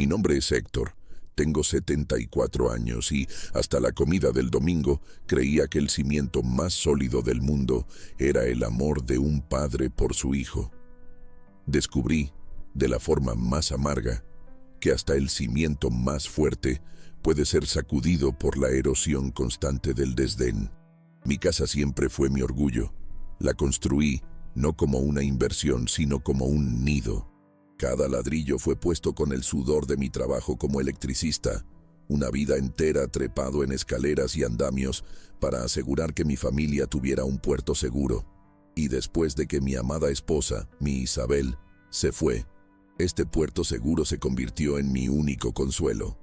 Mi nombre es Héctor. Tengo 74 años y, hasta la comida del domingo, creía que el cimiento más sólido del mundo era el amor de un padre por su hijo. Descubrí, de la forma más amarga, que hasta el cimiento más fuerte puede ser sacudido por la erosión constante del desdén. Mi casa siempre fue mi orgullo. La construí no como una inversión, sino como un nido. Cada ladrillo fue puesto con el sudor de mi trabajo como electricista, una vida entera trepado en escaleras y andamios para asegurar que mi familia tuviera un puerto seguro. Y después de que mi amada esposa, mi Isabel, se fue, este puerto seguro se convirtió en mi único consuelo.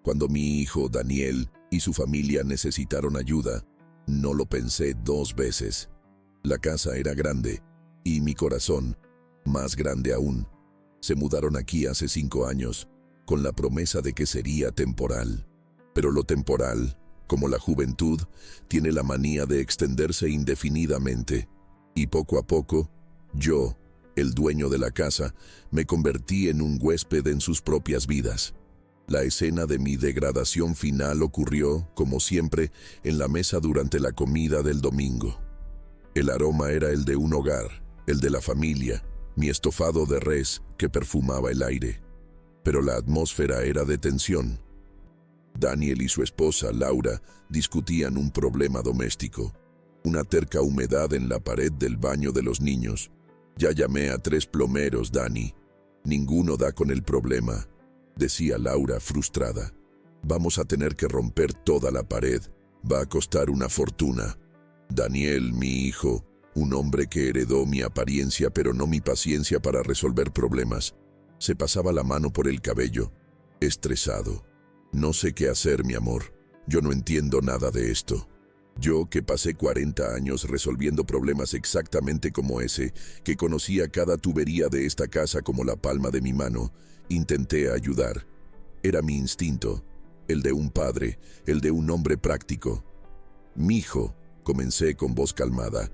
Cuando mi hijo Daniel y su familia necesitaron ayuda, no lo pensé 2 veces. La casa era grande y mi corazón, más grande aún. Se mudaron aquí hace 5 años, con la promesa de que sería temporal. Pero lo temporal, como la juventud, tiene la manía de extenderse indefinidamente. Y poco a poco, yo, el dueño de la casa, me convertí en un huésped en sus propias vidas. La escena de mi degradación final ocurrió, como siempre, en la mesa durante la comida del domingo. El aroma era el de un hogar, el de la familia, mi estofado de res que perfumaba el aire. Pero la atmósfera era de tensión. Daniel y su esposa, Laura, discutían un problema doméstico. Una terca humedad en la pared del baño de los niños. Ya llamé a 3 plomeros, Dani. Ninguno da con el problema, decía Laura frustrada. Vamos a tener que romper toda la pared. Va a costar una fortuna. Daniel, mi hijo, un hombre que heredó mi apariencia pero no mi paciencia para resolver problemas, se pasaba la mano por el cabello, estresado. No sé qué hacer, mi amor. Yo no entiendo nada de esto. Yo, que pasé 40 años resolviendo problemas exactamente como ese, que conocía cada tubería de esta casa como la palma de mi mano, intenté ayudar. Era mi instinto, el de un padre, el de un hombre práctico. Mijo, comencé con voz calmada.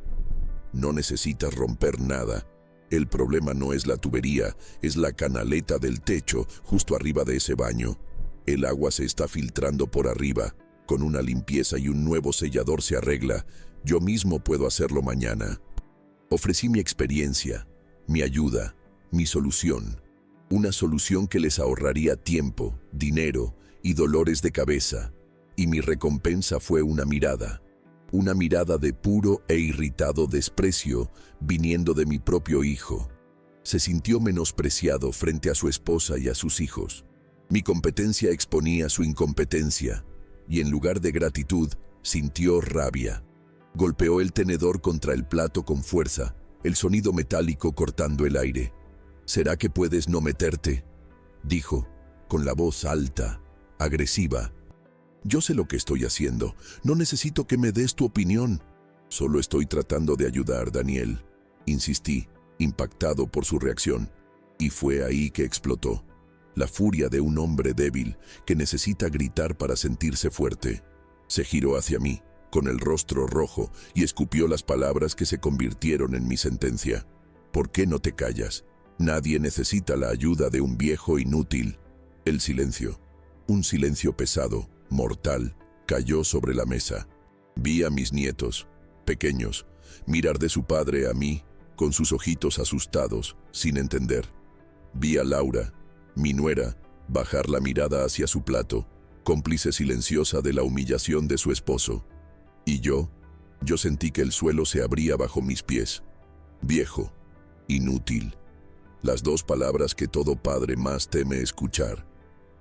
No necesitas romper nada. El problema no es la tubería, es la canaleta del techo, justo arriba de ese baño. El agua se está filtrando por arriba. Con una limpieza y un nuevo sellador se arregla. Yo mismo puedo hacerlo mañana. Ofrecí mi experiencia, mi ayuda, mi solución. Una solución que les ahorraría tiempo, dinero y dolores de cabeza. Y mi recompensa fue una mirada de puro e irritado desprecio viniendo de mi propio hijo. Se sintió menospreciado frente a su esposa y a sus hijos. Mi competencia exponía su incompetencia, y en lugar de gratitud, sintió rabia. Golpeó el tenedor contra el plato con fuerza, el sonido metálico cortando el aire. ¿Será que puedes no meterte?, dijo, con la voz alta, agresiva. Yo sé lo que estoy haciendo. No necesito que me des tu opinión. Solo estoy tratando de ayudar, Daniel. Insistí, impactado por su reacción. Y fue ahí que explotó. La furia de un hombre débil que necesita gritar para sentirse fuerte. Se giró hacia mí, con el rostro rojo, y escupió las palabras que se convirtieron en mi sentencia. ¿Por qué no te callas? Nadie necesita la ayuda de un viejo inútil. El silencio. Un silencio pesado, mortal, cayó sobre la mesa. Vi a mis nietos, pequeños, mirar de su padre a mí, con sus ojitos asustados, sin entender. Vi a Laura, mi nuera, bajar la mirada hacia su plato, cómplice silenciosa de la humillación de su esposo. Y yo sentí que el suelo se abría bajo mis pies. Viejo, inútil. Las 2 palabras que todo padre más teme escuchar.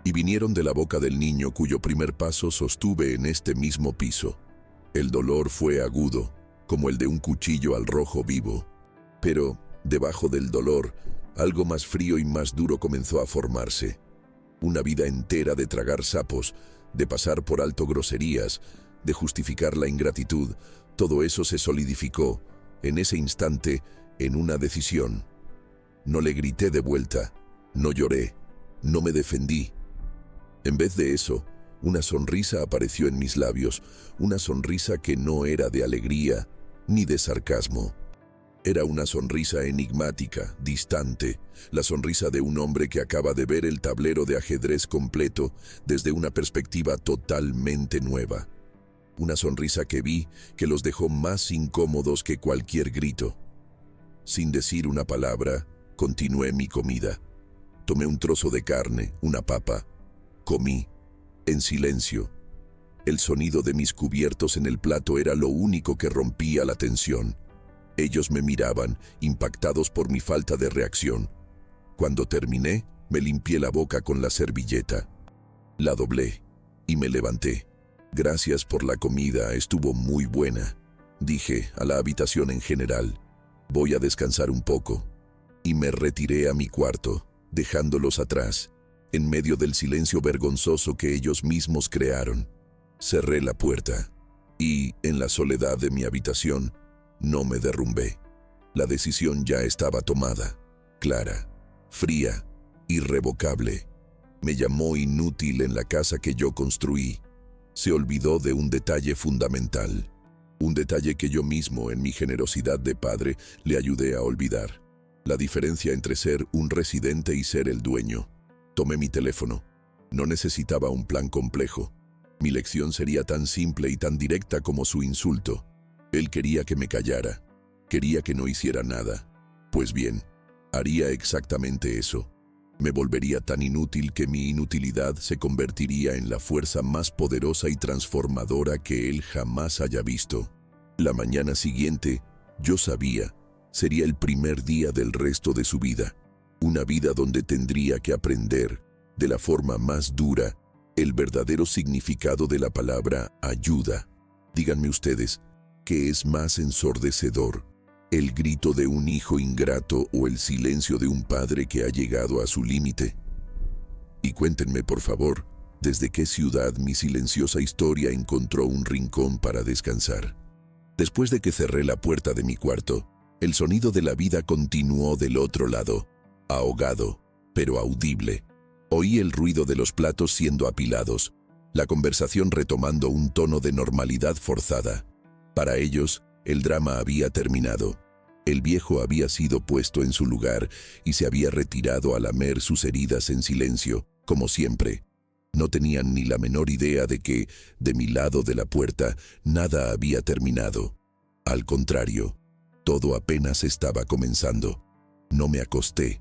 Y vinieron de la boca del niño cuyo primer paso sostuve en este mismo piso. El dolor fue agudo, como el de un cuchillo al rojo vivo. Pero, debajo del dolor, algo más frío y más duro comenzó a formarse. Una vida entera de tragar sapos, de pasar por alto groserías, de justificar la ingratitud. Todo eso se solidificó, en ese instante, en una decisión. No le grité de vuelta, no lloré, no me defendí. En vez de eso, una sonrisa apareció en mis labios, una sonrisa que no era de alegría ni de sarcasmo. Era una sonrisa enigmática, distante, la sonrisa de un hombre que acaba de ver el tablero de ajedrez completo desde una perspectiva totalmente nueva. Una sonrisa que vi que los dejó más incómodos que cualquier grito. Sin decir una palabra, continué mi comida. Tomé un trozo de carne, una papa. Comí, en silencio. El sonido de mis cubiertos en el plato era lo único que rompía la tensión. Ellos me miraban, impactados por mi falta de reacción. Cuando terminé, me limpié la boca con la servilleta. La doblé y me levanté. Gracias por la comida, estuvo muy buena, dije a la habitación en general. Voy a descansar un poco. Y me retiré a mi cuarto, dejándolos atrás, en medio del silencio vergonzoso que ellos mismos crearon. Cerré la puerta y, en la soledad de mi habitación, no me derrumbé. La decisión ya estaba tomada, clara, fría, irrevocable. Me llamó inútil en la casa que yo construí. Se olvidó de un detalle fundamental, un detalle que yo mismo, en mi generosidad de padre, le ayudé a olvidar. La diferencia entre ser un residente y ser el dueño. Tomé mi teléfono. No necesitaba un plan complejo. Mi lección sería tan simple y tan directa como su insulto. Él quería que me callara. Quería que no hiciera nada. Pues bien, haría exactamente eso. Me volvería tan inútil que mi inutilidad se convertiría en la fuerza más poderosa y transformadora que él jamás haya visto. La mañana siguiente, yo sabía, sería el primer día del resto de su vida. Una vida donde tendría que aprender, de la forma más dura, el verdadero significado de la palabra ayuda. Díganme ustedes, ¿qué es más ensordecedor? ¿El grito de un hijo ingrato o el silencio de un padre que ha llegado a su límite? Y cuéntenme, por favor, ¿desde qué ciudad mi silenciosa historia encontró un rincón para descansar? Después de que cerré la puerta de mi cuarto, el sonido de la vida continuó del otro lado, ahogado, pero audible. Oí el ruido de los platos siendo apilados, la conversación retomando un tono de normalidad forzada. Para ellos, el drama había terminado. El viejo había sido puesto en su lugar y se había retirado a lamer sus heridas en silencio, como siempre. No tenían ni la menor idea de que, de mi lado de la puerta, nada había terminado. Al contrario, todo apenas estaba comenzando. No me acosté.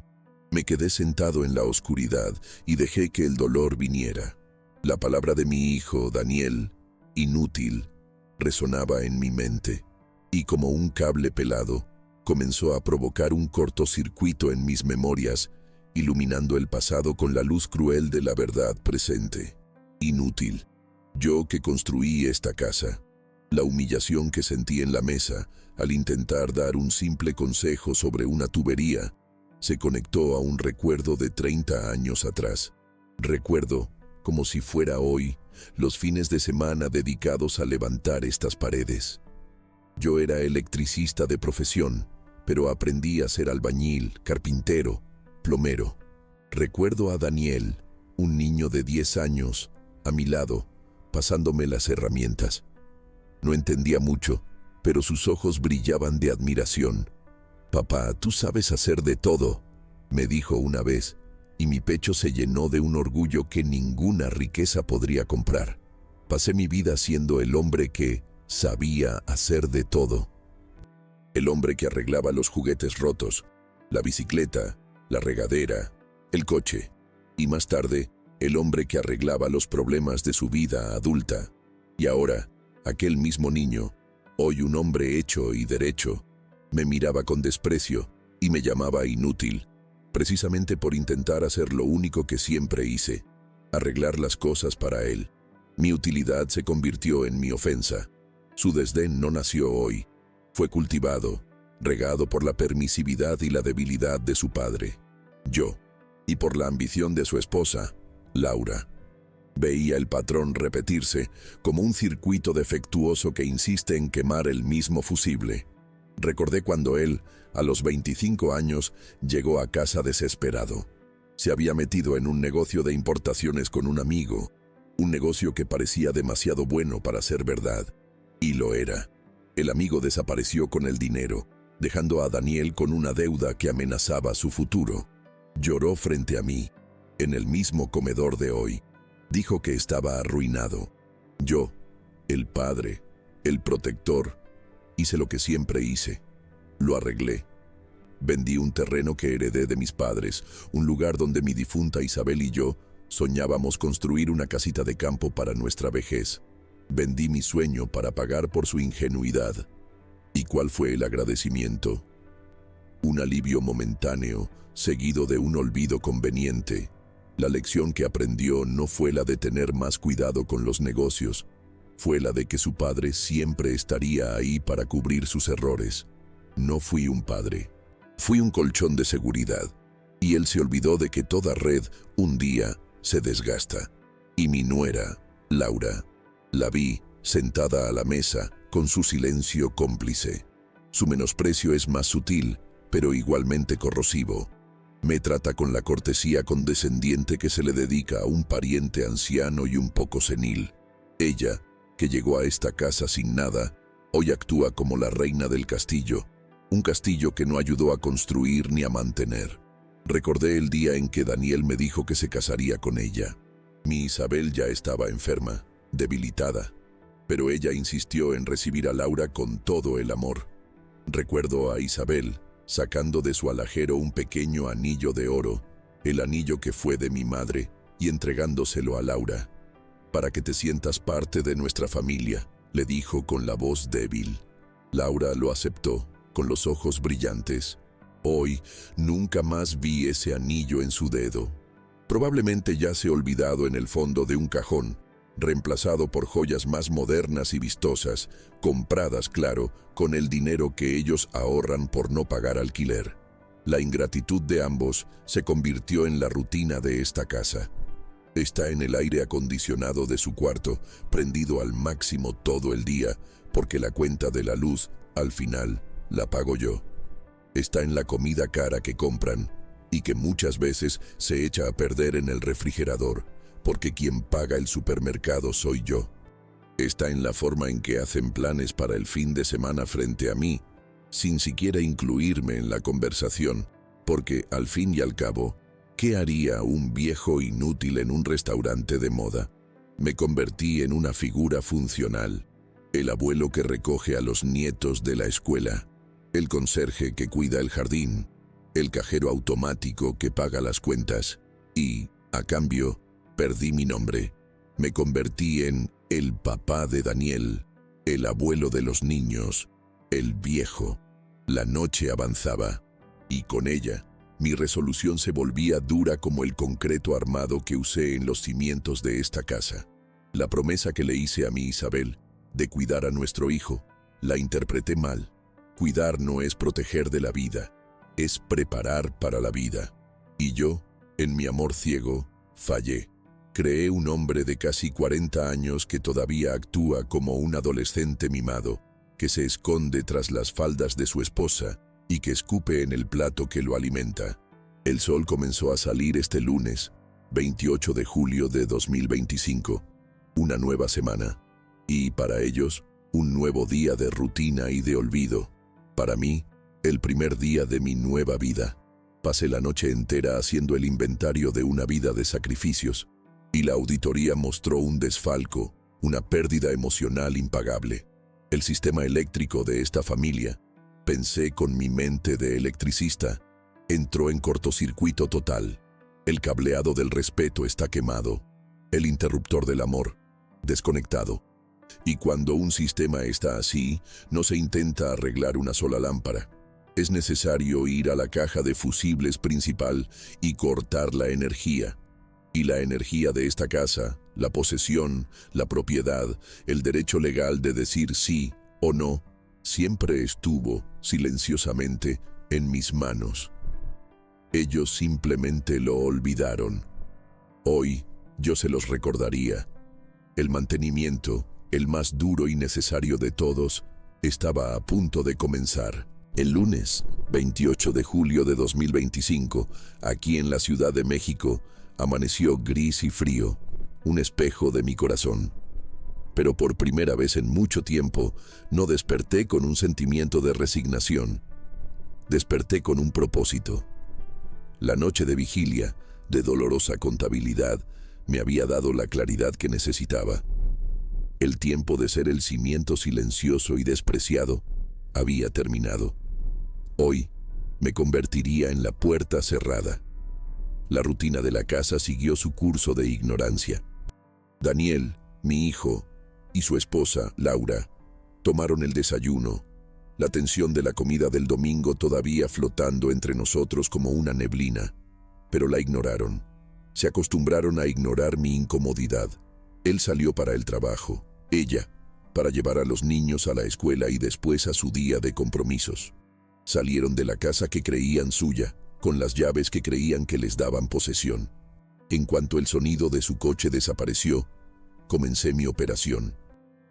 Me quedé sentado en la oscuridad y dejé que el dolor viniera. La palabra de mi hijo, Daniel, inútil, resonaba en mi mente, y como un cable pelado, comenzó a provocar un cortocircuito en mis memorias, iluminando el pasado con la luz cruel de la verdad presente. Inútil. Yo que construí esta casa. La humillación que sentí en la mesa al intentar dar un simple consejo sobre una tubería se conectó a un recuerdo de 30 años atrás. Recuerdo, como si fuera hoy, los fines de semana dedicados a levantar estas paredes. Yo era electricista de profesión, pero aprendí a ser albañil, carpintero, plomero. Recuerdo a Daniel, un niño de 10 años, a mi lado, pasándome las herramientas. No entendía mucho, pero sus ojos brillaban de admiración. «Papá, tú sabes hacer de todo», me dijo una vez, y mi pecho se llenó de un orgullo que ninguna riqueza podría comprar. Pasé mi vida siendo el hombre que sabía hacer de todo. El hombre que arreglaba los juguetes rotos, la bicicleta, la regadera, el coche, y más tarde, el hombre que arreglaba los problemas de su vida adulta. Y ahora, aquel mismo niño, hoy un hombre hecho y derecho, me miraba con desprecio y me llamaba inútil, precisamente por intentar hacer lo único que siempre hice, arreglar las cosas para él. Mi utilidad se convirtió en mi ofensa. Su desdén no nació hoy, fue cultivado, regado por la permisividad y la debilidad de su padre, yo, y por la ambición de su esposa, Laura. Veía el patrón repetirse como un circuito defectuoso que insiste en quemar el mismo fusible. Recordé cuando él, a los 25 años, llegó a casa desesperado. Se había metido en un negocio de importaciones con un amigo, un negocio que parecía demasiado bueno para ser verdad, y lo era. El amigo desapareció con el dinero, dejando a Daniel con una deuda que amenazaba su futuro. Lloró frente a mí, en el mismo comedor de hoy. Dijo que estaba arruinado. Yo, el padre, el protector, hice lo que siempre hice. Lo arreglé. Vendí un terreno que heredé de mis padres, un lugar donde mi difunta Isabel y yo soñábamos construir una casita de campo para nuestra vejez. Vendí mi sueño para pagar por su ingenuidad. ¿Y cuál fue el agradecimiento? Un alivio momentáneo, seguido de un olvido conveniente. La lección que aprendió no fue la de tener más cuidado con los negocios, fue la de que su padre siempre estaría ahí para cubrir sus errores. No fui un padre, fui un colchón de seguridad, y él se olvidó de que toda red, un día, se desgasta. Y mi nuera, Laura, la vi sentada a la mesa, con su silencio cómplice. Su menosprecio es más sutil, pero igualmente corrosivo. Me trata con la cortesía condescendiente que se le dedica a un pariente anciano y un poco senil. Ella, que llegó a esta casa sin nada, hoy actúa como la reina del castillo, un castillo que no ayudó a construir ni a mantener. Recordé el día en que Daniel me dijo que se casaría con ella. Mi Isabel ya estaba enferma, debilitada, pero ella insistió en recibir a Laura con todo el amor. Recuerdo a Isabel sacando de su alajero un pequeño anillo de oro, el anillo que fue de mi madre, y entregándoselo a Laura. «Para que te sientas parte de nuestra familia», le dijo con la voz débil. Laura lo aceptó, con los ojos brillantes. Hoy nunca más vi ese anillo en su dedo. Probablemente ya se ha olvidado en el fondo de un cajón, reemplazado por joyas más modernas y vistosas, compradas, claro, con el dinero que ellos ahorran por no pagar alquiler. La ingratitud de ambos se convirtió en la rutina de esta casa. Está en el aire acondicionado de su cuarto, prendido al máximo todo el día, porque la cuenta de la luz, al final, la pago yo. Está en la comida cara que compran, y que muchas veces se echa a perder en el refrigerador, porque quien paga el supermercado soy yo. Está en la forma en que hacen planes para el fin de semana frente a mí, sin siquiera incluirme en la conversación, porque, al fin y al cabo, ¿qué haría un viejo inútil en un restaurante de moda? Me convertí en una figura funcional, el abuelo que recoge a los nietos de la escuela, el conserje que cuida el jardín, el cajero automático que paga las cuentas, y, a cambio, perdí mi nombre. Me convertí en el papá de Daniel, el abuelo de los niños, el viejo. La noche avanzaba, y con ella, mi resolución se volvía dura como el concreto armado que usé en los cimientos de esta casa. La promesa que le hice a mi Isabel, de cuidar a nuestro hijo, la interpreté mal. Cuidar no es proteger de la vida, es preparar para la vida. Y yo, en mi amor ciego, fallé. Creé un hombre de casi 40 años que todavía actúa como un adolescente mimado, que se esconde tras las faldas de su esposa y que escupe en el plato que lo alimenta. El sol comenzó a salir este lunes, 28 de julio de 2025, una nueva semana, y para ellos, un nuevo día de rutina y de olvido. Para mí, el primer día de mi nueva vida. Pasé la noche entera haciendo el inventario de una vida de sacrificios, y la auditoría mostró un desfalco, una pérdida emocional impagable. El sistema eléctrico de esta familia, pensé con mi mente de electricista, entró en cortocircuito total. El cableado del respeto está quemado, el interruptor del amor, desconectado. Y cuando un sistema está así, no se intenta arreglar una sola lámpara. Es necesario ir a la caja de fusibles principal y cortar la energía. Y la energía de esta casa, la posesión, la propiedad, el derecho legal de decir sí o no, siempre estuvo, silenciosamente, en mis manos. Ellos simplemente lo olvidaron. Hoy, yo se los recordaría. El mantenimiento, el más duro y necesario de todos, estaba a punto de comenzar. El lunes, 28 de julio de 2025, aquí en la Ciudad de México, amaneció gris y frío, un espejo de mi corazón. Pero por primera vez en mucho tiempo, no desperté con un sentimiento de resignación, Desperté con un propósito. La noche de vigilia, de dolorosa contabilidad, me había dado la claridad que necesitaba. El tiempo de ser el cimiento silencioso y despreciado había terminado. Hoy me convertiría en la puerta cerrada. La rutina de la casa siguió su curso de ignorancia. Daniel, mi hijo, y su esposa, Laura, tomaron el desayuno, la tensión de la comida del domingo todavía flotando entre nosotros como una neblina, pero la ignoraron. Se acostumbraron a ignorar mi incomodidad. Él salió para el trabajo, ella, para llevar a los niños a la escuela y después a su día de compromisos. Salieron de la casa que creían suya, con las llaves que creían que les daban posesión. En cuanto el sonido de su coche desapareció, comencé mi operación.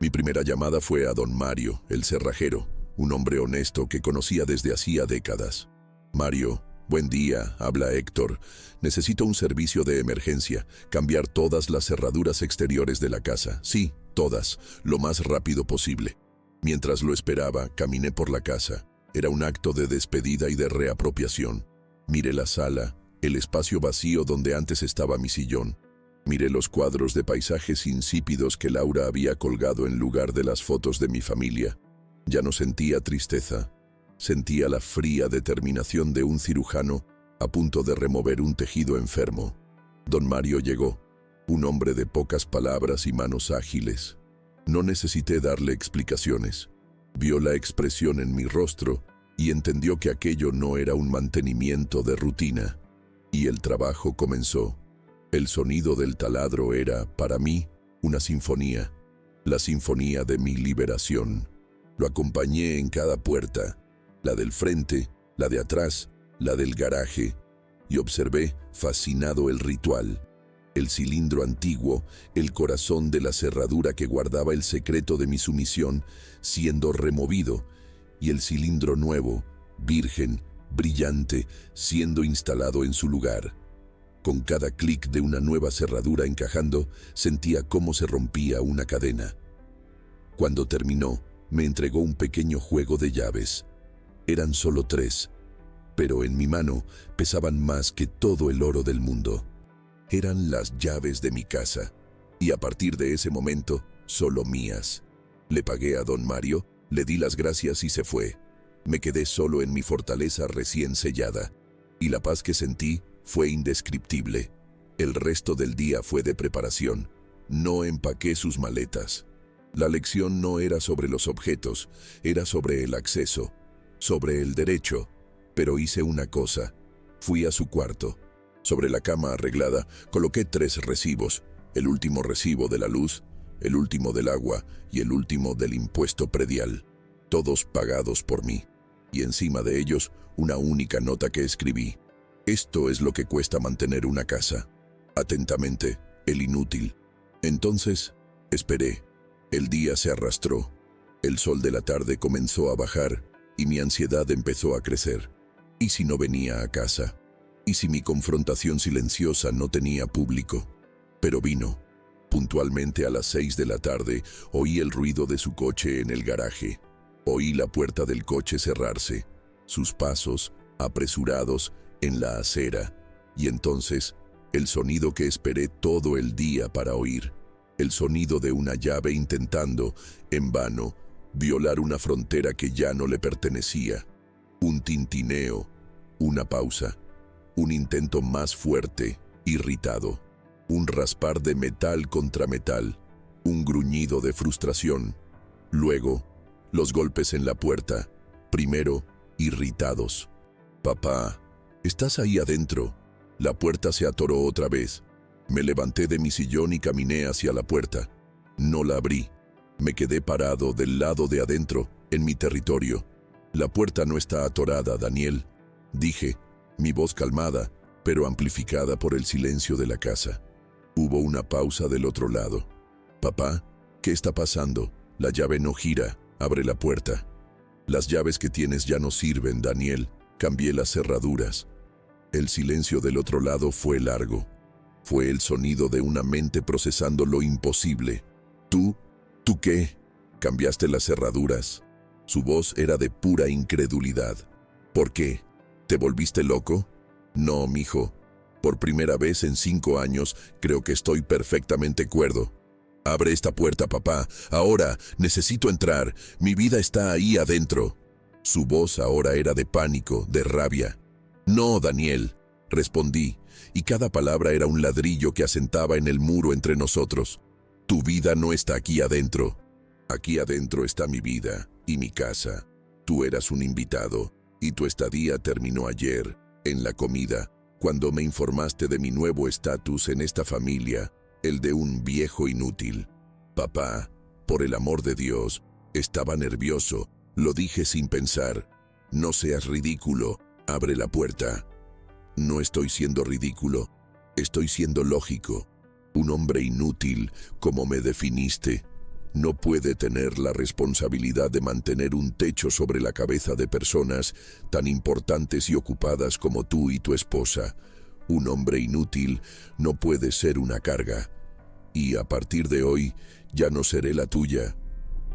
Mi primera llamada fue a don Mario, el cerrajero, un hombre honesto que conocía desde hacía décadas. Mario, buen día, habla Héctor. Necesito un servicio de emergencia, cambiar todas las cerraduras exteriores de la casa. Sí, todas, lo más rápido posible. Mientras lo esperaba, caminé por la casa. Era un acto de despedida y de reapropiación. Miré la sala, el espacio vacío donde antes estaba mi sillón. Miré los cuadros de paisajes insípidos que Laura había colgado en lugar de las fotos de mi familia. Ya no sentía tristeza. Sentía la fría determinación de un cirujano a punto de remover un tejido enfermo. Don Mario llegó, un hombre de pocas palabras y manos ágiles. No necesité darle explicaciones. Vio la expresión en mi rostro y entendió que aquello no era un mantenimiento de rutina. Y el trabajo comenzó. El sonido del taladro era, para mí, una sinfonía. La sinfonía de mi liberación. Lo acompañé en cada puerta, la del frente, la de atrás, la del garaje, y observé, fascinado, el ritual. El cilindro antiguo, el corazón de la cerradura que guardaba el secreto de mi sumisión, siendo removido, y el cilindro nuevo, virgen, brillante, siendo instalado en su lugar. Con cada clic de una nueva cerradura encajando, sentía cómo se rompía una cadena. Cuando terminó, me entregó un pequeño juego de llaves. Eran solo 3, pero en mi mano pesaban más que todo el oro del mundo. Eran las llaves de mi casa, y a partir de ese momento, solo mías. Le pagué a don Mario, le di las gracias y se fue. Me quedé solo en mi fortaleza recién sellada, y la paz que sentí fue indescriptible. El resto del día fue de preparación. No empaqué sus maletas. La lección no era sobre los objetos, era sobre el acceso, sobre el derecho. Pero hice una cosa. Fui a su cuarto. Sobre la cama arreglada, coloqué 3 recibos, el último recibo de la luz, el último del agua y el último del impuesto predial, todos pagados por mí. Y encima de ellos, una única nota que escribí. Esto es lo que cuesta mantener una casa. Atentamente, el inútil. Entonces, esperé. El día se arrastró. El sol de la tarde comenzó a bajar y mi ansiedad empezó a crecer. ¿Y si no venía a casa? ¿Y si mi confrontación silenciosa no tenía público? Pero vino. Puntualmente a las 6 de la tarde, oí el ruido de su coche en el garaje. Oí la puerta del coche cerrarse, sus pasos, apresurados, en la acera, y entonces, el sonido que esperé todo el día para oír. El sonido de una llave intentando, en vano, violar una frontera que ya no le pertenecía. Un tintineo, una pausa, un intento más fuerte, irritado, un raspar de metal contra metal, un gruñido de frustración. Luego, los golpes en la puerta, primero, irritados. «Papá, ¿estás ahí adentro?» La puerta se atoró otra vez. Me levanté de mi sillón y caminé hacia la puerta. No la abrí. Me quedé parado del lado de adentro, en mi territorio. «La puerta no está atorada, Daniel», dije, mi voz calmada, pero amplificada por el silencio de la casa. Hubo una pausa del otro lado. «Papá, ¿qué está pasando? La llave no gira. Abre la puerta». «Las llaves que tienes ya no sirven, Daniel. Cambié las cerraduras». El silencio del otro lado fue largo. Fue el sonido de una mente procesando lo imposible. ¿Tú qué? ¿Cambiaste las cerraduras?» Su voz era de pura incredulidad. ¿Por qué? ¿Te volviste loco? No, mijo. Por primera vez en 5 años, creo que estoy perfectamente cuerdo. Abre esta puerta, papá. Ahora, necesito entrar. Mi vida está ahí adentro. Su voz ahora era de pánico, de rabia. No, Daniel, respondí, y cada palabra era un ladrillo que asentaba en el muro entre nosotros. Tu vida no está aquí adentro. Aquí adentro está mi vida y mi casa. Tú eras un invitado, y tu estadía terminó ayer, en la comida, cuando me informaste de mi nuevo estatus en esta familia, el de un viejo inútil. Papá, por el amor de Dios, estaba nervioso, lo dije sin pensar. No seas ridículo, abre la puerta. No estoy siendo ridículo, estoy siendo lógico. Un hombre inútil, como me definiste, no puede tener la responsabilidad de mantener un techo sobre la cabeza de personas tan importantes y ocupadas como tú y tu esposa. Un hombre inútil no puede ser una carga. Y a partir de hoy, ya no seré la tuya.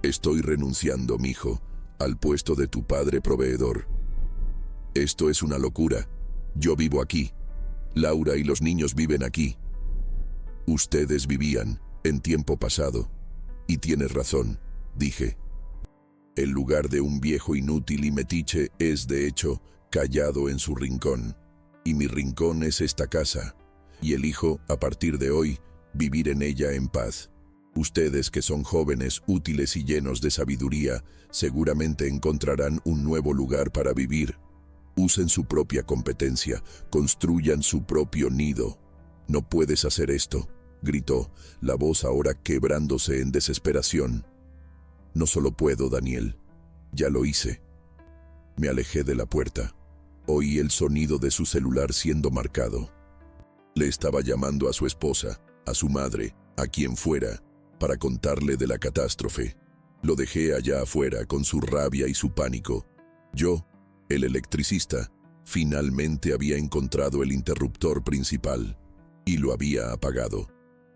Estoy renunciando, mijo, al puesto de tu padre proveedor. Esto es una locura. Yo vivo aquí. Laura y los niños viven aquí. Ustedes vivían en tiempo pasado. Y tienes razón, dije. El lugar de un viejo inútil y metiche es, de hecho, callado en su rincón. Y mi rincón es esta casa. Y elijo, a partir de hoy, vivir en ella en paz. Ustedes, que son jóvenes, útiles y llenos de sabiduría, seguramente encontrarán un nuevo lugar para vivir. Usen su propia competencia, construyan su propio nido. No puedes hacer esto, gritó, la voz ahora quebrándose en desesperación. No solo puedo, Daniel, ya lo hice. Me alejé de la puerta. Oí el sonido de su celular siendo marcado. Le estaba llamando a su esposa, a su madre, a quien fuera, para contarle de la catástrofe. Lo dejé allá afuera con su rabia y su pánico. Yo, el electricista, finalmente había encontrado el interruptor principal y lo había apagado.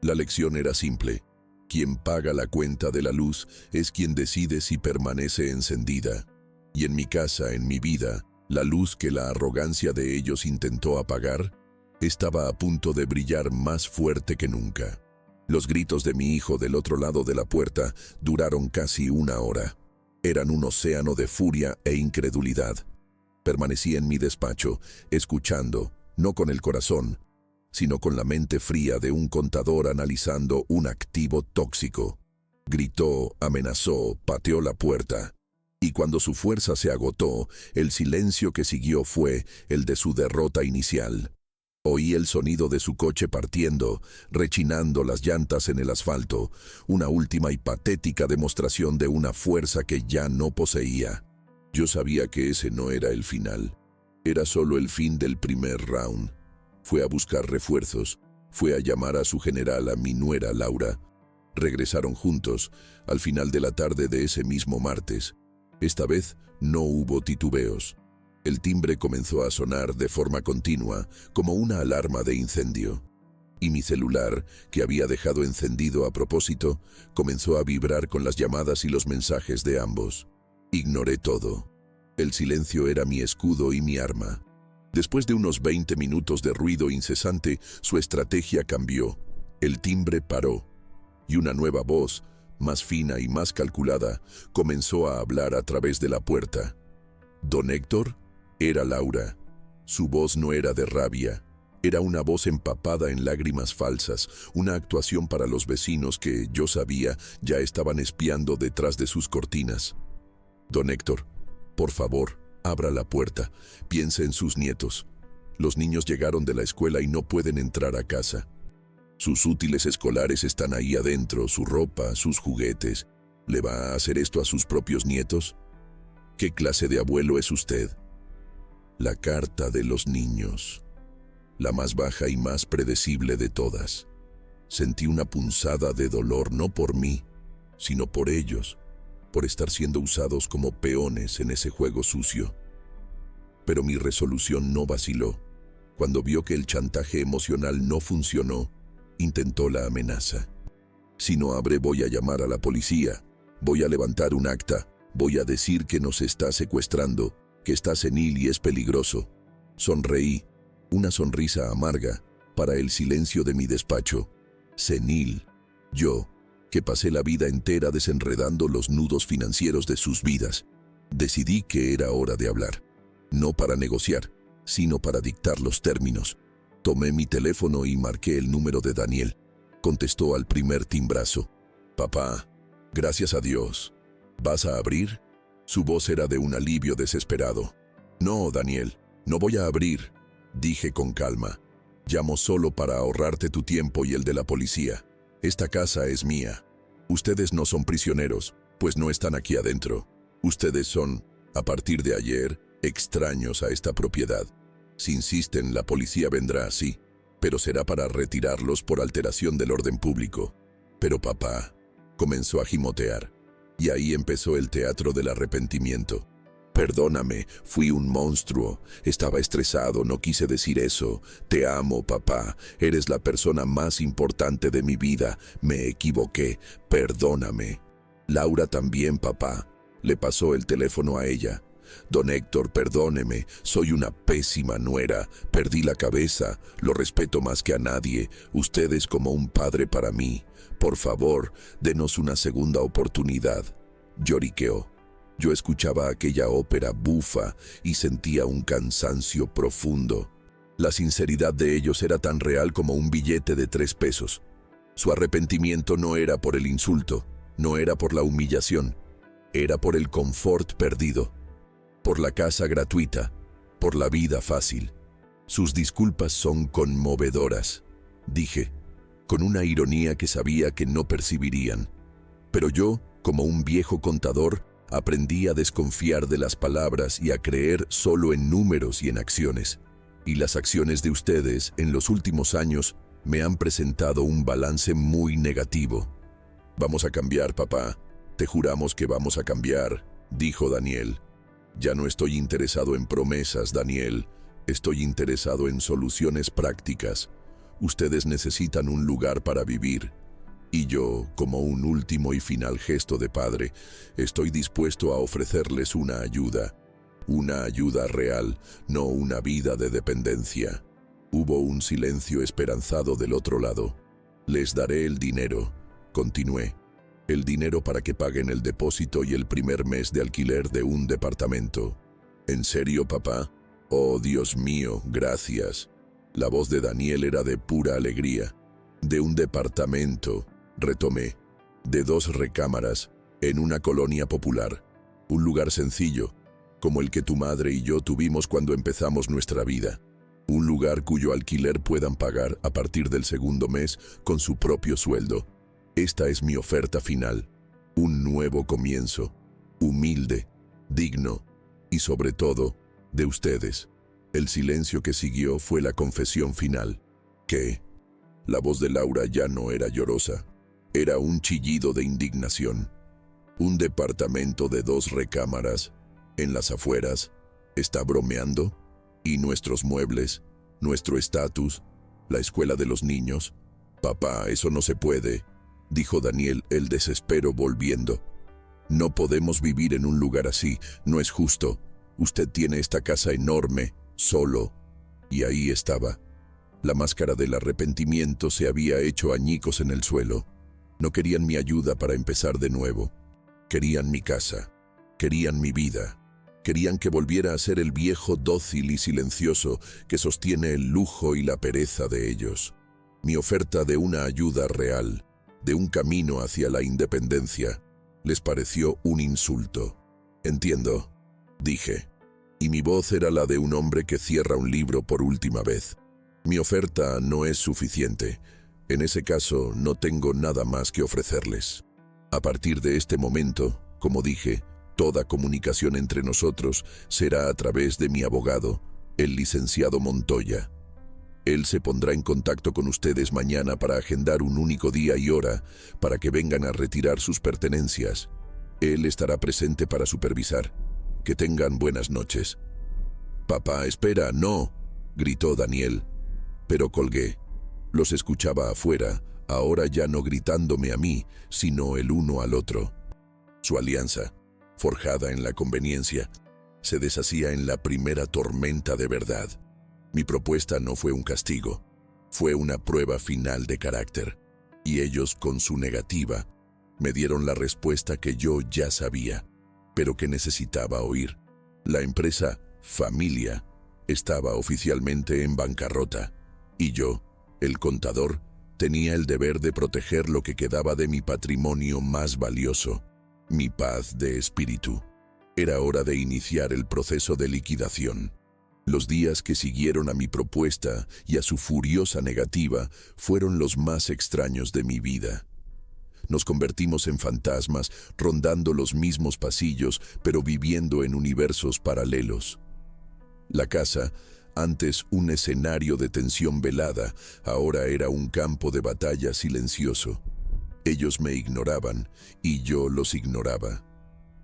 La lección era simple. Quien paga la cuenta de la luz es quien decide si permanece encendida. Y en mi casa, en mi vida, la luz que la arrogancia de ellos intentó apagar, estaba a punto de brillar más fuerte que nunca. Los gritos de mi hijo del otro lado de la puerta duraron casi 1 hora. Eran un océano de furia e incredulidad. Permanecí en mi despacho, escuchando, no con el corazón, sino con la mente fría de un contador analizando un activo tóxico. Gritó, amenazó, pateó la puerta. Y cuando su fuerza se agotó, el silencio que siguió fue el de su derrota inicial. Oí el sonido de su coche partiendo, rechinando las llantas en el asfalto, una última y patética demostración de una fuerza que ya no poseía. Yo sabía que ese no era el final. Era solo el fin del primer round. Fue a buscar refuerzos, fue a llamar a su general, a mi nuera Laura. Regresaron juntos, al final de la tarde de ese mismo martes. Esta vez no hubo titubeos. El timbre comenzó a sonar de forma continua, como una alarma de incendio. Y mi celular, que había dejado encendido a propósito, comenzó a vibrar con las llamadas y los mensajes de ambos. Ignoré todo. El silencio era mi escudo y mi arma. Después de unos 20 minutos de ruido incesante, su estrategia cambió. El timbre paró. Y una nueva voz, más fina y más calculada, comenzó a hablar a través de la puerta. ¿Don Héctor? Era Laura. Su voz no era de rabia. Era una voz empapada en lágrimas falsas, una actuación para los vecinos que, yo sabía, ya estaban espiando detrás de sus cortinas. Don Héctor, por favor, abra la puerta. Piense en sus nietos. Los niños llegaron de la escuela y no pueden entrar a casa. Sus útiles escolares están ahí adentro, su ropa, sus juguetes. ¿Le va a hacer esto a sus propios nietos? ¿Qué clase de abuelo es usted? La carta de los niños. La más baja y más predecible de todas. Sentí una punzada de dolor no por mí, sino por ellos, por estar siendo usados como peones en ese juego sucio. Pero mi resolución no vaciló. Cuando vio que el chantaje emocional no funcionó, intentó la amenaza. Si no abre, voy a llamar a la policía, voy a levantar un acta, voy a decir que nos está secuestrando, que está senil y es peligroso. Sonreí, una sonrisa amarga, para el silencio de mi despacho. Senil. Yo, que pasé la vida entera desenredando los nudos financieros de sus vidas. Decidí que era hora de hablar. No para negociar, sino para dictar los términos. Tomé mi teléfono y marqué el número de Daniel. Contestó al primer timbrazo. «Papá, gracias a Dios. ¿Vas a abrir?» Su voz era de un alivio desesperado. «No, Daniel, no voy a abrir», dije con calma. «Llamo solo para ahorrarte tu tiempo y el de la policía. Esta casa es mía. Ustedes no son prisioneros, pues no están aquí adentro. Ustedes son, a partir de ayer, extraños a esta propiedad. Si insisten, la policía vendrá, sí, pero será para retirarlos por alteración del orden público». «Pero papá», comenzó a gimotear, y ahí empezó el teatro del arrepentimiento. «Perdóname, fui un monstruo, estaba estresado, no quise decir eso. Te amo, papá, eres la persona más importante de mi vida, me equivoqué, perdóname». «Laura también, papá», le pasó el teléfono a ella. «Don Héctor, perdóneme, soy una pésima nuera, perdí la cabeza, lo respeto más que a nadie, usted es como un padre para mí. Por favor, denos una segunda oportunidad». Lloriqueó. Yo escuchaba aquella ópera bufa y sentía un cansancio profundo. La sinceridad de ellos era tan real como un billete de 3 pesos. Su arrepentimiento no era por el insulto, no era por la humillación, era por el confort perdido, por la casa gratuita, por la vida fácil. «Sus disculpas son conmovedoras», dije, con una ironía que sabía que no percibirían. Pero yo, como un viejo contador, aprendí a desconfiar de las palabras y a creer solo en números y en acciones. Y las acciones de ustedes, en los últimos años, me han presentado un balance muy negativo. «Vamos a cambiar, papá. Te juramos que vamos a cambiar», dijo Daniel. «Ya no estoy interesado en promesas, Daniel. Estoy interesado en soluciones prácticas. Ustedes necesitan un lugar para vivir. Y yo, como un último y final gesto de padre, estoy dispuesto a ofrecerles una ayuda real, no una vida de dependencia». Hubo un silencio esperanzado del otro lado. «Les daré el dinero», continué. «El dinero para que paguen el depósito y el primer mes de alquiler de un departamento». «¿En serio, papá? Oh, Dios mío, gracias». La voz de Daniel era de pura alegría. «De un departamento», retomé, «de 2 recámaras, en una colonia popular. Un lugar sencillo, como el que tu madre y yo tuvimos cuando empezamos nuestra vida. Un lugar cuyo alquiler puedan pagar a partir del segundo mes con su propio sueldo. Esta es mi oferta final. Un nuevo comienzo, humilde, digno y sobre todo, de ustedes». El silencio que siguió fue la confesión final. ¿Qué? La voz de Laura ya no era llorosa. Era un chillido de indignación. «Un departamento de 2 recámaras, en las afueras. ¿Está bromeando? ¿Y nuestros muebles? ¿Nuestro estatus? ¿La escuela de los niños?» «Papá, eso no se puede», dijo Daniel, el desespero volviendo. «No podemos vivir en un lugar así, no es justo. Usted tiene esta casa enorme, solo». Y ahí estaba. La máscara del arrepentimiento se había hecho añicos en el suelo. No querían mi ayuda para empezar de nuevo. Querían mi casa. Querían mi vida. Querían que volviera a ser el viejo dócil y silencioso que sostiene el lujo y la pereza de ellos. Mi oferta de una ayuda real, de un camino hacia la independencia, les pareció un insulto. «Entiendo», dije, y mi voz era la de un hombre que cierra un libro por última vez. «Mi oferta no es suficiente. En ese caso, no tengo nada más que ofrecerles. A partir de este momento, como dije, toda comunicación entre nosotros será a través de mi abogado, el licenciado Montoya. Él se pondrá en contacto con ustedes mañana para agendar un único día y hora para que vengan a retirar sus pertenencias. Él estará presente para supervisar. Que tengan buenas noches». «Papá, espera, no», gritó Daniel. Pero colgué. Los escuchaba afuera, ahora ya no gritándome a mí, sino el uno al otro. Su alianza, forjada en la conveniencia, se deshacía en la primera tormenta de verdad. Mi propuesta no fue un castigo, fue una prueba final de carácter, y ellos, con su negativa, me dieron la respuesta que yo ya sabía, pero que necesitaba oír. La empresa Familia estaba oficialmente en bancarrota, y yo, el contador, tenía el deber de proteger lo que quedaba de mi patrimonio más valioso, mi paz de espíritu. Era hora de iniciar el proceso de liquidación. Los días que siguieron a mi propuesta y a su furiosa negativa fueron los más extraños de mi vida. Nos convertimos en fantasmas, rondando los mismos pasillos, pero viviendo en universos paralelos. La casa, antes un escenario de tensión velada, ahora era un campo de batalla silencioso. Ellos me ignoraban y yo los ignoraba.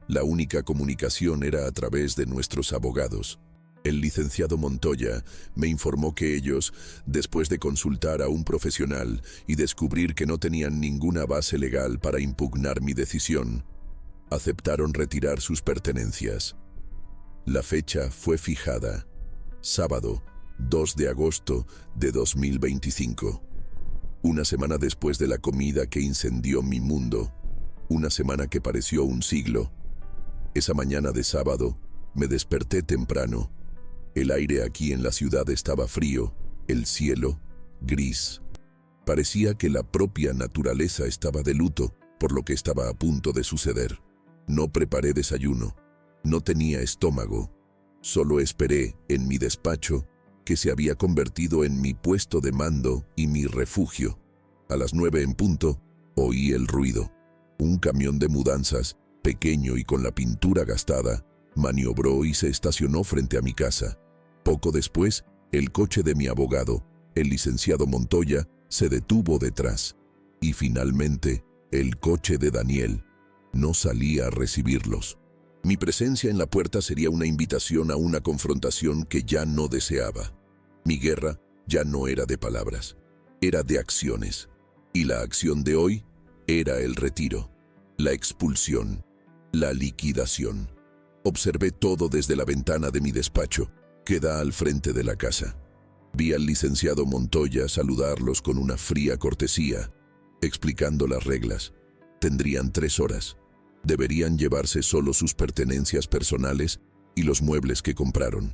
La única comunicación era a través de nuestros abogados. El licenciado Montoya me informó que ellos, después de consultar a un profesional y descubrir que no tenían ninguna base legal para impugnar mi decisión, aceptaron retirar sus pertenencias. La fecha fue fijada, sábado 2 de agosto de 2025. Una semana después de la comida que incendió mi mundo, una semana que pareció un siglo. Esa mañana de sábado me desperté temprano. El aire aquí en la ciudad estaba frío, el cielo gris. Parecía que la propia naturaleza estaba de luto por lo que estaba a punto de suceder. No preparé desayuno, no tenía estómago. Solo esperé en mi despacho, que se había convertido en mi puesto de mando y mi refugio. A las 9 en punto, oí el ruido. Un camión de mudanzas, pequeño y con la pintura gastada, maniobró y se estacionó frente a mi casa. Poco después, el coche de mi abogado, el licenciado Montoya, se detuvo detrás. Y finalmente, el coche de Daniel no salía a recibirlos. Mi presencia en la puerta sería una invitación a una confrontación que ya no deseaba. Mi guerra ya no era de palabras, era de acciones. Y la acción de hoy era el retiro, la expulsión, la liquidación. Observé todo desde la ventana de mi despacho, que da al frente de la casa. Vi al licenciado Montoya saludarlos con una fría cortesía, explicando las reglas. Tendrían 3 horas. Deberían llevarse solo sus pertenencias personales y los muebles que compraron.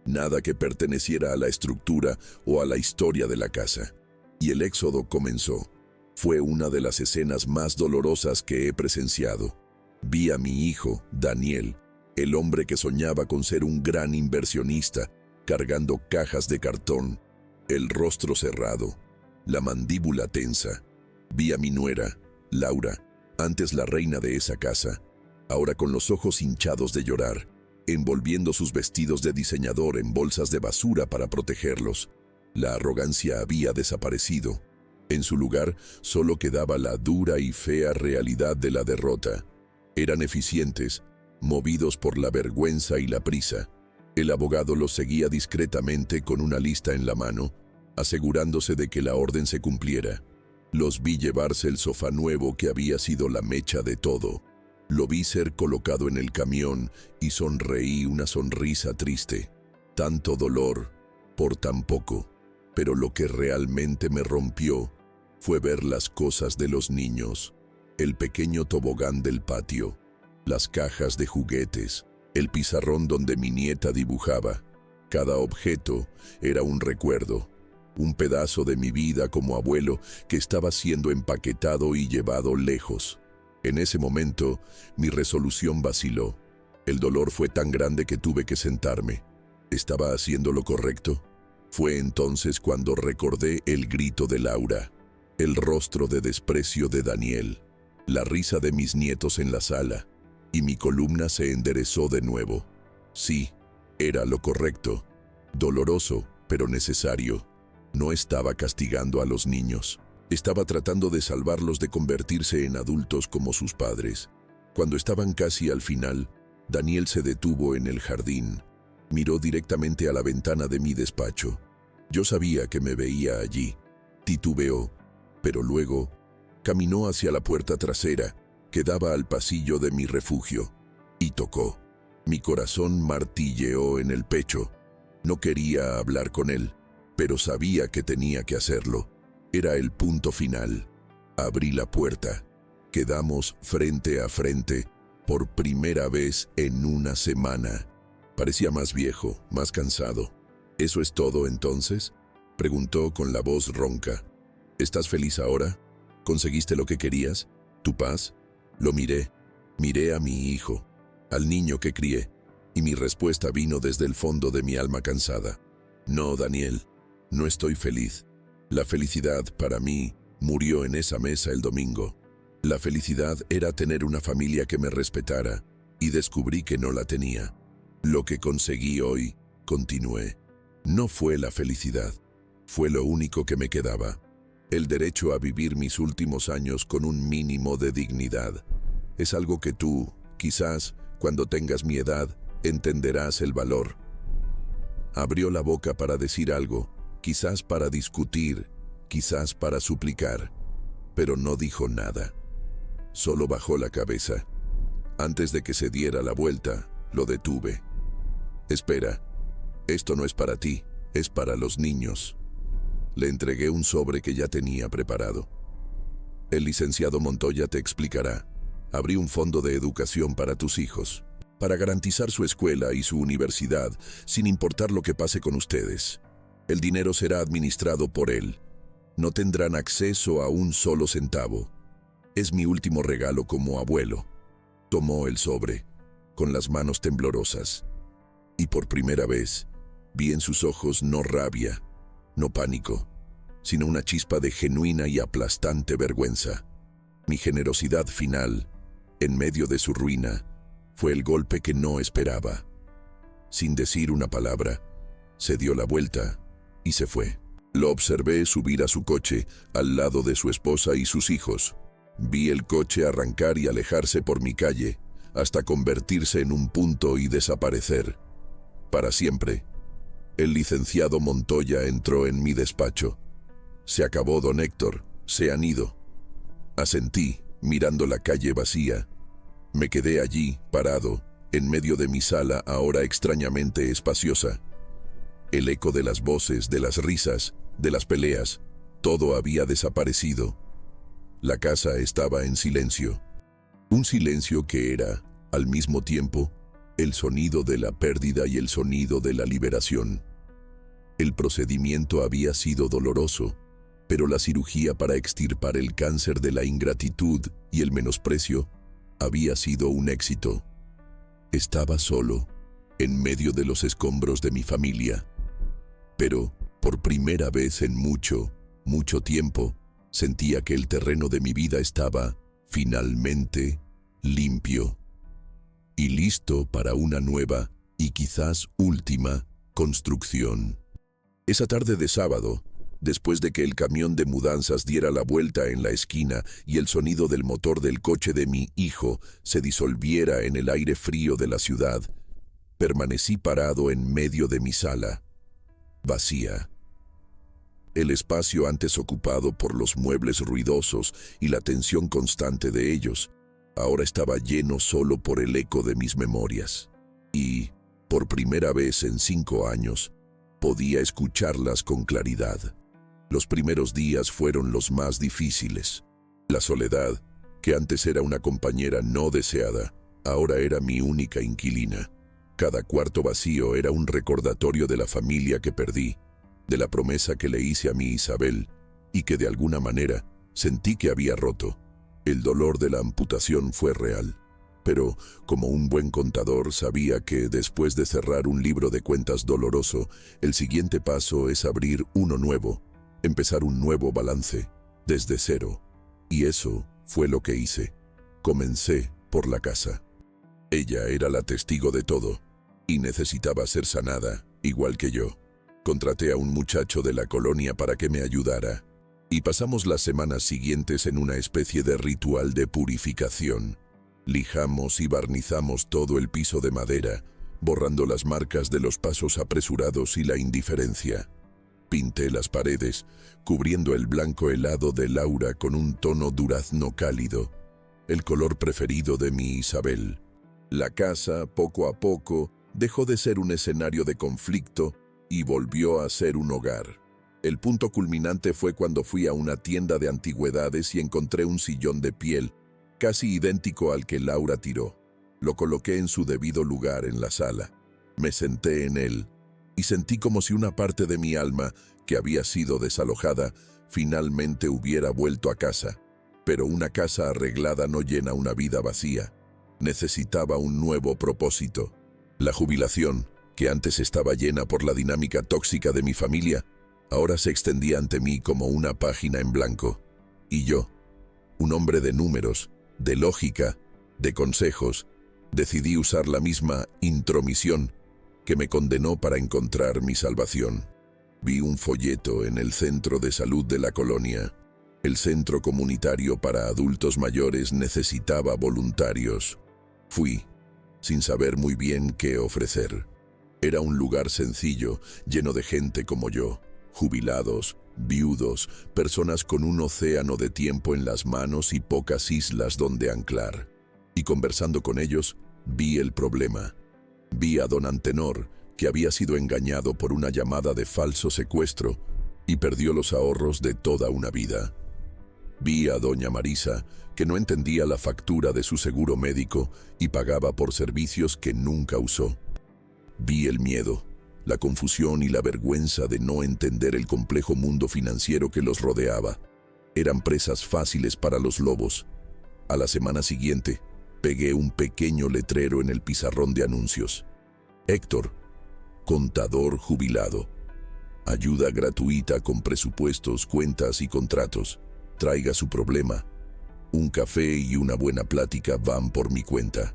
Nada que perteneciera a la estructura o a la historia de la casa. Y el éxodo comenzó. Fue una de las escenas más dolorosas que he presenciado. Vi a mi hijo, Daniel, el hombre que soñaba con ser un gran inversionista, cargando cajas de cartón, el rostro cerrado, la mandíbula tensa. Vi a mi nuera, Laura, antes la reina de esa casa, ahora con los ojos hinchados de llorar, envolviendo sus vestidos de diseñador en bolsas de basura para protegerlos. La arrogancia había desaparecido. En su lugar solo quedaba la dura y fea realidad de la derrota. Eran eficientes, movidos por la vergüenza y la prisa. El abogado los seguía discretamente con una lista en la mano, asegurándose de que la orden se cumpliera. Los vi llevarse el sofá nuevo que había sido la mecha de todo. Lo vi ser colocado en el camión y sonreí una sonrisa triste. Tanto dolor por tan poco. Pero lo que realmente me rompió fue ver las cosas de los niños. El pequeño tobogán del patio, las cajas de juguetes, el pizarrón donde mi nieta dibujaba. Cada objeto era un recuerdo, un pedazo de mi vida como abuelo que estaba siendo empaquetado y llevado lejos. En ese momento, mi resolución vaciló. El dolor fue tan grande que tuve que sentarme. ¿Estaba haciendo lo correcto? Fue entonces cuando recordé el grito de Laura, el rostro de desprecio de Daniel, la risa de mis nietos en la sala, y mi columna se enderezó de nuevo. Sí, era lo correcto, doloroso, pero necesario. No estaba castigando a los niños. Estaba tratando de salvarlos de convertirse en adultos como sus padres. Cuando estaban casi al final, Daniel se detuvo en el jardín. Miró directamente a la ventana de mi despacho. Yo sabía que me veía allí. Titubeó, pero luego caminó hacia la puerta trasera que daba al pasillo de mi refugio y tocó. Mi corazón martilleó en el pecho. No quería hablar con él, pero sabía que tenía que hacerlo. Era el punto final. Abrí la puerta. Quedamos frente a frente por primera vez en una semana. Parecía más viejo, más cansado. ¿Eso es todo entonces?, preguntó con la voz ronca. ¿Estás feliz ahora? ¿Conseguiste lo que querías? ¿Tu paz? Lo miré. Miré a mi hijo, al niño que crié, y mi respuesta vino desde el fondo de mi alma cansada. No, Daniel, no estoy feliz. La felicidad, para mí, murió en esa mesa el domingo. La felicidad era tener una familia que me respetara, y descubrí que no la tenía. Lo que conseguí hoy, continué, no fue la felicidad. Fue lo único que me quedaba. El derecho a vivir mis últimos años con un mínimo de dignidad. Es algo que tú, quizás, cuando tengas mi edad, entenderás el valor. Abrió la boca para decir algo, quizás para discutir, quizás para suplicar, pero no dijo nada. Solo bajó la cabeza. Antes de que se diera la vuelta, lo detuve. Espera, esto no es para ti, es para los niños. Le entregué un sobre que ya tenía preparado. El licenciado Montoya te explicará. Abrí un fondo de educación para tus hijos, para garantizar su escuela y su universidad, sin importar lo que pase con ustedes. El dinero será administrado por él. No tendrán acceso a un solo centavo. Es mi último regalo como abuelo. Tomó el sobre, con las manos temblorosas, y por primera vez vi en sus ojos no rabia, no pánico, sino una chispa de genuina y aplastante vergüenza. Mi generosidad final, en medio de su ruina, fue el golpe que no esperaba. Sin decir una palabra, se dio la vuelta y se fue. Lo observé subir a su coche al lado de su esposa y sus hijos. Vi el coche arrancar y alejarse por mi calle, hasta convertirse en un punto y desaparecer. Para siempre. El licenciado Montoya entró en mi despacho. Se acabó, don Héctor, se han ido. Asentí, mirando la calle vacía. Me quedé allí, parado, en medio de mi sala ahora extrañamente espaciosa. El eco de las voces, de las risas, de las peleas, todo había desaparecido. La casa estaba en silencio. Un silencio que era, al mismo tiempo, el sonido de la pérdida y el sonido de la liberación. El procedimiento había sido doloroso, pero la cirugía para extirpar el cáncer de la ingratitud y el menosprecio había sido un éxito. Estaba solo, en medio de los escombros de mi familia. Pero, por primera vez en mucho, mucho tiempo, sentía que el terreno de mi vida estaba, finalmente, limpio y listo para una nueva, y quizás última, construcción. Esa tarde de sábado, después de que el camión de mudanzas diera la vuelta en la esquina y el sonido del motor del coche de mi hijo se disolviera en el aire frío de la ciudad, permanecí parado en medio de mi sala, vacía. El espacio antes ocupado por los muebles ruidosos y la tensión constante de ellos, ahora estaba lleno solo por el eco de mis memorias. Y, por primera vez en 5 años, podía escucharlas con claridad. Los primeros días fueron los más difíciles. La soledad, que antes era una compañera no deseada, ahora era mi única inquilina. Cada cuarto vacío era un recordatorio de la familia que perdí, de la promesa que le hice a mi Isabel y que de alguna manera sentí que había roto. El dolor de la amputación fue real, pero como un buen contador sabía que después de cerrar un libro de cuentas doloroso, el siguiente paso es abrir uno nuevo, empezar un nuevo balance, desde cero. Y eso fue lo que hice. Comencé por la casa. Ella era la testigo de todo, y necesitaba ser sanada, igual que yo. Contraté a un muchacho de la colonia para que me ayudara, y pasamos las semanas siguientes en una especie de ritual de purificación. Lijamos y barnizamos todo el piso de madera, borrando las marcas de los pasos apresurados y la indiferencia. Pinté las paredes, cubriendo el blanco helado de Laura con un tono durazno cálido, el color preferido de mi Isabel. La casa, poco a poco, dejó de ser un escenario de conflicto y volvió a ser un hogar. El punto culminante fue cuando fui a una tienda de antigüedades y encontré un sillón de piel, casi idéntico al que Laura tiró. Lo coloqué en su debido lugar en la sala. Me senté en él y sentí como si una parte de mi alma, que había sido desalojada, finalmente hubiera vuelto a casa. Pero una casa arreglada no llena una vida vacía. Necesitaba un nuevo propósito. La jubilación, que antes estaba llena por la dinámica tóxica de mi familia, ahora se extendía ante mí como una página en blanco. Y yo, un hombre de números, de lógica, de consejos, decidí usar la misma intromisión que me condenó para encontrar mi salvación. Vi un folleto en el centro de salud de la colonia. El centro comunitario para adultos mayores necesitaba voluntarios. Fui, sin saber muy bien qué ofrecer. Era un lugar sencillo, lleno de gente como yo, jubilados, viudos, personas con un océano de tiempo en las manos y pocas islas donde anclar. Y conversando con ellos, vi el problema. Vi a don Antenor, que había sido engañado por una llamada de falso secuestro y perdió los ahorros de toda una vida. Vi a doña Marisa, que no entendía la factura de su seguro médico y pagaba por servicios que nunca usó. Vi el miedo, la confusión y la vergüenza de no entender el complejo mundo financiero que los rodeaba. Eran presas fáciles para los lobos. A la semana siguiente, pegué un pequeño letrero en el pizarrón de anuncios. Héctor, contador jubilado. Ayuda gratuita con presupuestos, cuentas y contratos. Traiga su problema. Un café y una buena plática van por mi cuenta.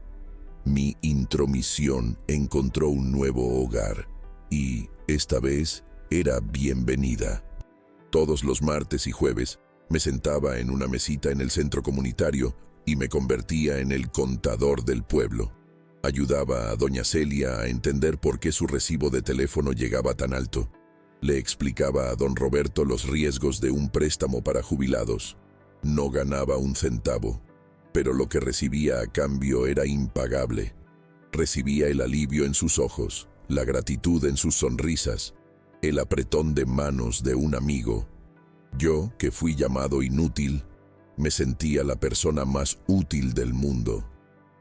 Mi intromisión encontró un nuevo hogar y, esta vez, era bienvenida. Todos los martes y jueves me sentaba en una mesita en el centro comunitario y me convertía en el contador del pueblo. Ayudaba a doña Celia a entender por qué su recibo de teléfono llegaba tan alto. Le explicaba a don Roberto los riesgos de un préstamo para jubilados. No ganaba un centavo, pero lo que recibía a cambio era impagable. Recibía el alivio en sus ojos, la gratitud en sus sonrisas, el apretón de manos de un amigo. Yo, que fui llamado inútil, me sentía la persona más útil del mundo.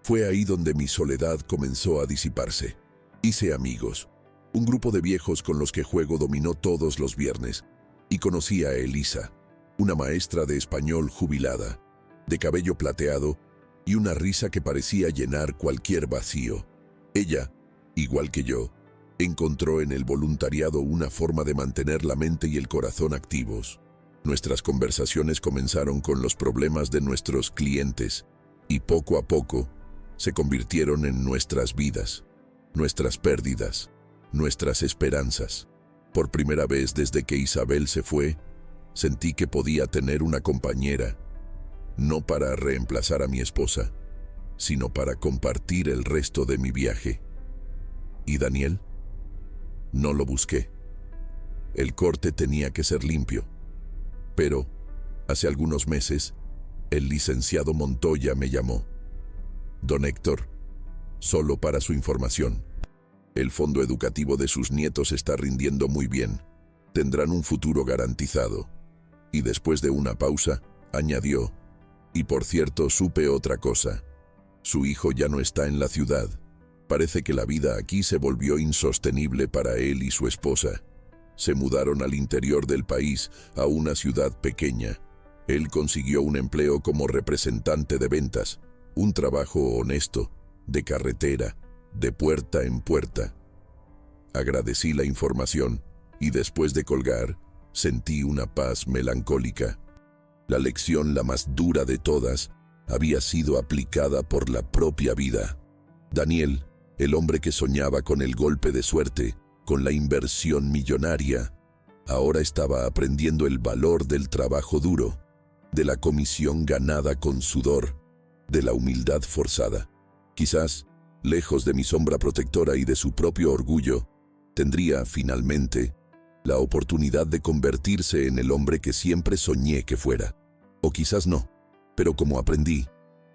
Fue ahí donde mi soledad comenzó a disiparse. Hice amigos. Un grupo de viejos con los que juego dominó todos los viernes, y conocí a Elisa, una maestra de español jubilada, de cabello plateado y una risa que parecía llenar cualquier vacío. Ella, igual que yo, encontró en el voluntariado una forma de mantener la mente y el corazón activos. Nuestras conversaciones comenzaron con los problemas de nuestros clientes y poco a poco se convirtieron en nuestras vidas, nuestras pérdidas, nuestras esperanzas. Por primera vez desde que Isabel se fue, sentí que podía tener una compañera, no para reemplazar a mi esposa, sino para compartir el resto de mi viaje. ¿Y Daniel? No lo busqué. El corte tenía que ser limpio. Pero, hace algunos meses, el licenciado Montoya me llamó. Don Héctor, solo para su información, el fondo educativo de sus nietos está rindiendo muy bien. Tendrán un futuro garantizado. Y después de una pausa, añadió, y por cierto, supe otra cosa. Su hijo ya no está en la ciudad. Parece que la vida aquí se volvió insostenible para él y su esposa. Se mudaron al interior del país, a una ciudad pequeña. Él consiguió un empleo como representante de ventas, un trabajo honesto, de carretera, de puerta en puerta. Agradecí la información y después de colgar, sentí una paz melancólica. La lección, la más dura de todas, había sido aplicada por la propia vida. Daniel, el hombre que soñaba con el golpe de suerte, con la inversión millonaria, ahora estaba aprendiendo el valor del trabajo duro, de la comisión ganada con sudor, de la humildad forzada. Quizás, lejos de mi sombra protectora y de su propio orgullo, tendría, finalmente, la oportunidad de convertirse en el hombre que siempre soñé que fuera. O quizás no, pero como aprendí,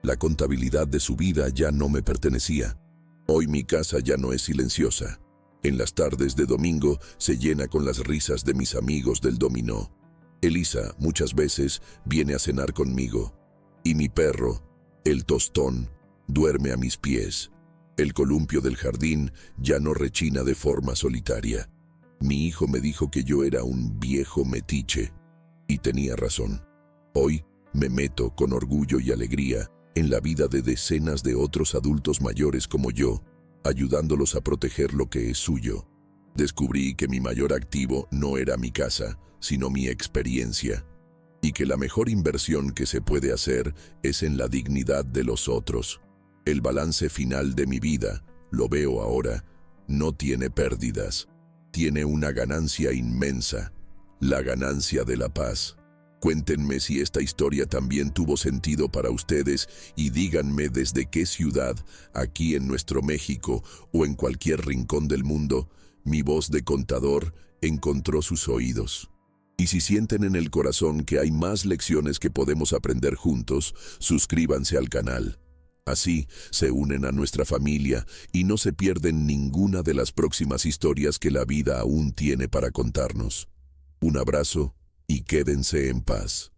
La contabilidad de su vida ya no me pertenecía. Hoy mi casa ya no es silenciosa. En las tardes de domingo se llena con las risas de mis amigos del dominó. Elisa muchas veces viene a cenar conmigo. Y mi perro, el Tostón, duerme a mis pies. El columpio del jardín ya no rechina de forma solitaria. Mi hijo me dijo que yo era un viejo metiche. Y tenía razón. Hoy me meto con orgullo y alegría en la vida de decenas de otros adultos mayores como yo, ayudándolos a proteger lo que es suyo. Descubrí que mi mayor activo no era mi casa, sino mi experiencia, y que la mejor inversión que se puede hacer es en la dignidad de los otros. El balance final de mi vida, lo veo ahora, no tiene pérdidas, tiene una ganancia inmensa, la ganancia de la paz. Cuéntenme si esta historia también tuvo sentido para ustedes y díganme desde qué ciudad, aquí en nuestro México o en cualquier rincón del mundo, mi voz de contador encontró sus oídos. Y si sienten en el corazón que hay más lecciones que podemos aprender juntos, suscríbanse al canal. Así se unen a nuestra familia y no se pierden ninguna de las próximas historias que la vida aún tiene para contarnos. Un abrazo y quédense en paz.